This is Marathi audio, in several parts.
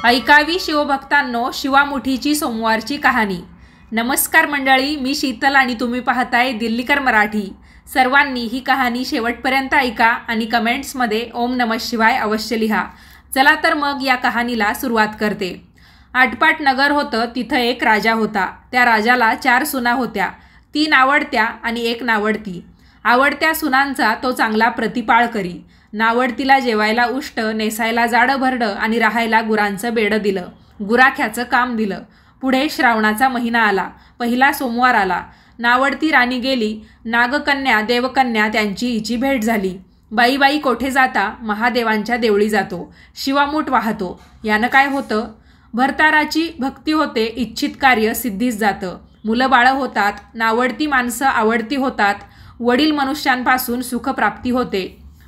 ऐकावी शिवभक्तांनो शिवामुठीची सोमवारची कहाणी। नमस्कार मंडळी, मी शीतल आणि तुम्ही पाहताय दिल्लीकर मराठी। सर्वांनी ही कहाणी शेवटपर्यंत ऐका आणि कमेंट्समध्ये ओम नमः शिवाय अवश्य लिहा। चला तर मग या कहाणीला सुरुवात करते। आटपाट नगर होतं, तिथं एक राजा होता। त्या राजाला 4 सुना होत्या, 3 आवडत्या आणि 1 नावडती। आवडत्या सुनांचा तो चांगला प्रतिपाळ करी। नावडतीला जेवायला उष्ट, नेसायला जाडं भरडं आणि राहायला गुरांचं बेडं दिलं। गुराख्याचं काम दिलं। पुढे श्रावणाचा महिना आला, पहिला सोमवार आला। नावडती राणी गेली, नागकन्या देवकन्या त्यांची हिची भेट झाली। बाई बाई कोठे जाता? महादेवांच्या देवळी जातो, शिवामूठ वाहतो। यानं काय होतं? भरताराची भक्ती होते, इच्छित कार्य सिद्धीस जातं। मुलं बाळं होतात, नावडती माणसं आवडती होतात, वडील मनुष्यांपासून सुखप्राप्ती होते।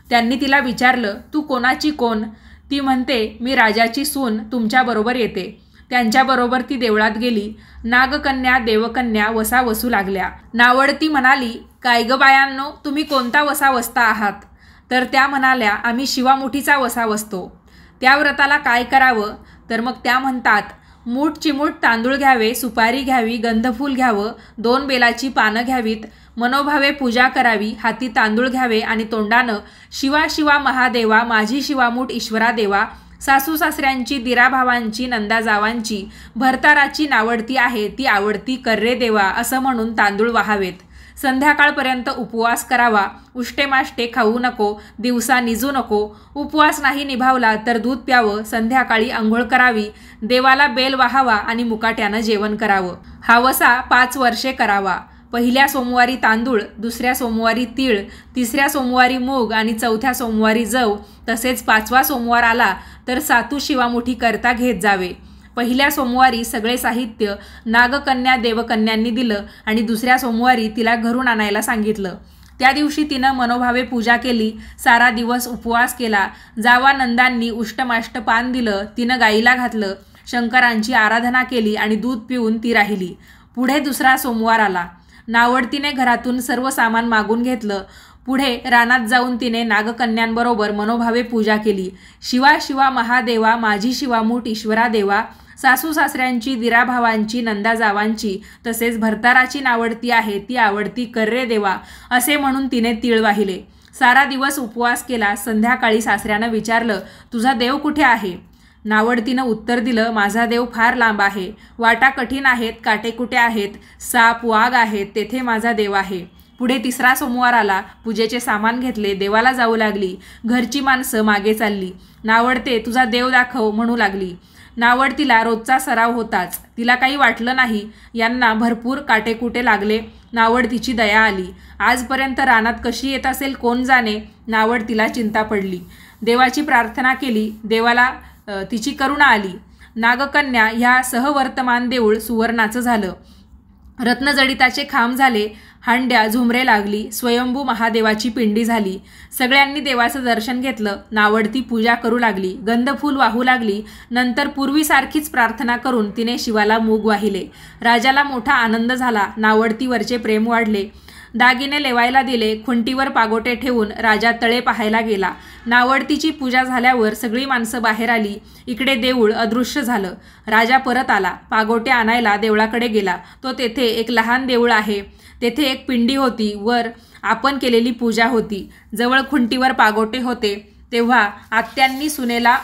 त्यांनी तिला विचारलं, तू कोणाची कोण? ती म्हणते, मी राजाची सून, तुमच्याबरोबर येते। त्यांच्याबरोबर ती देवळात गेली। नागकन्या देवकन्या वसा वसू लागल्या। नावडती म्हणाली, काय ग बायांनो, तुम्ही कोणता वसा वसता आहात? तर त्या म्हणाल्या, आम्ही शिवामुठीचा वसा वसतो। त्या व्रताला काय करावं? तर मग त्या म्हणतात, मूठ चिमूट तांदूळ घ्यावे, सुपारी घ्यावी, गंधफूल घ्यावं, 2 बेलाची पानं घ्यावीत, मनोभावे पूजा करावी, हाती तांदूळ घ्यावे आणि तोंडानं शिवा शिवा महादेवा, माझी शिवामूठ ईश्वरा देवा, सासू सासऱ्यांची, दिराभावांची, नंदाजावांची, भरताराची नावडती आहे ती आवडती कर्रे देवा असं म्हणून तांदूळ वाहावेत। संध्याकाळपर्यंत उपवास करावा, उष्टे माष्टे खाऊ नको, दिवसा निजू नको। उपवास नाही निभावला तर दूध प्यावं, संध्याकाळी आंघोळ करावी, देवाला बेल वाहावा आणि मुकाट्यानं जेवण करावं। हा वसा 5 वर्षे करावा। पहिल्या सोमवारी तांदूळ, दुसऱ्या सोमवारी तीळ, तिसऱ्या सोमवारी मूग आणि चौथ्या सोमवारी जव, तसेच 5वा सोमवार आला तर सातू शिवामुठी करता घेत जावे। पहिल्या सोमवारी सगळे साहित्य नागकन्या देवकन्यांनी दिलं आणि दुसऱ्या सोमवारी तिला घरून आणायला सांगितलं। त्या दिवशी तिनं मनोभावे पूजा केली, सारा दिवस उपवास केला। जावानंदांनी उष्टमाष्ट पान दिलं, तिनं गाईला घातलं, शंकरांची आराधना केली आणि दूध पिऊन ती राहिली। पुढे दुसरा सोमवार आला। नावडतीने घरातून सर्व सामान मागून घेतलं। पुढे रानात जाऊन तिने नागकन्यांबरोबर मनोभावे पूजा केली। शिवा शिवा महादेवा, माझी शिवामूठ ईश्वरा देवा, सासू सासऱ्यांची, दिराभावांची, नंदाजावांची, तसेच भरताराची नावडती आहे ती आवडती कर्रे देवा असे म्हणून तिने तीळ वाहिले। सारा दिवस उपवास केला। संध्याकाळी सासऱ्यानं विचारलं, तुझा देव कुठे आहे? नावडतीनं उत्तर दिलं, माझा देव फार लांब आहे, वाटा कठीण आहेत, काटेकुटे आहेत, साप वाघ आहेत, तेथे माझा देव आहे। पुढे तिसरा सोमवार आला। पूजेचे सामान घेतले, देवाला जाऊ लागली। घरची माणसं मागे चालली। नावडते, तुझा देव दाखव म्हणू लागली। नावडतीला रोजचा सराव होताच, तिला काही वाटलं नाही। यांना भरपूर काटेकुटे लागले। नावडतीची दया आली। आजपर्यंत रानात कशी येत असेल कोण जाणे। नावडतीला चिंता पडली। देवाची प्रार्थना केली, देवाला तिची करुणा आली। नागकन्या ह्या सहवर्तमान देऊळ सुवर्णाचं झालं। रत्नजडिताचे खांब झाले, हांड्या झुमरे लागली, स्वयंभू महादेवाची पिंडी झाली। सगळ्यांनी देवाचं दर्शन घेतलं। नावडती पूजा करू लागली, गंधफूल वाहू लागली। नंतर पूर्वीसारखीच प्रार्थना करून तिने शिवाला मूग वाहिले। राजाला मोठा आनंद झाला। नावडतीवरचे प्रेम वाढले। दागिने लेवायला दिले। खुंटीवर पागोटे ठेवून राजा तळे पाहायला गेला। नावडतीची पूजा झाल्यावर सगळी माणसं बाहेर आली। इकडे देऊळ अदृश्य झालं। राजा परत आला, पागोटे आणायला देवळाकडे गेला। तो तेथे एक लहान देऊळ आहे, तेथे एक पिंडी होती, वर आपण केलेली पूजा होती। जवळ खुंटीवर पागोटे होते। तेव्हा आत्यांनी सुनेला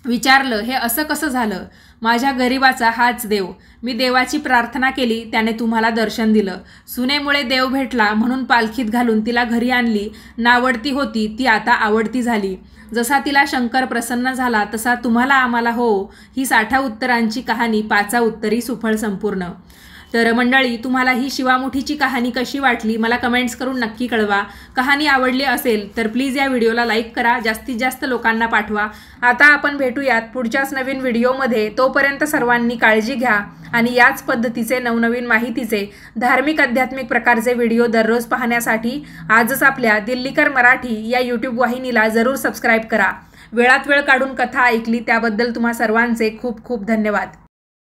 विचारलं, हे असं कसं झालं? माझ्या गरीबाचा हाच देव, मी देवाची प्रार्थना केली, त्याने तुम्हाला दर्शन दिलं। सुनेमुळे देव भेटला म्हणून पालखीत घालून तिला घरी आणली। नावडती होती ती आता आवडती झाली। जसा तिला शंकर प्रसन्न झाला तसा तुम्हाला आम्हाला हो। ही 60 उत्तरांची कहाणी 5 उत्तरी सुफळ संपूर्ण। तर मंडळी, तुम्हाला ही शिवामुठीची कहाणी कशी वाटली मला कमेंट्स करून नक्की कळवा। कहाणी आवडली असेल तर प्लीज या व्हिडिओला लाईक करा, जास्तीत जास्त लोकांना पाठवा। आता आपण भेटूयात पुढच्याच नवीन व्हिडिओमध्ये। तोपर्यंत सर्वांनी काळजी घ्या आणि याच पद्धतीचे नवनवीन माहितीचे धार्मिक आध्यात्मिक प्रकारचे व्हिडिओ दररोज पाहण्यासाठी आजच आपल्या दिल्लीकर मराठी या यूट्यूब वाहिनीला जरूर सबस्क्राईब करा। वेळात वेळ काढून कथा ऐकली त्याबद्दल तुम्हा सर्वांचे खूप खूप धन्यवाद।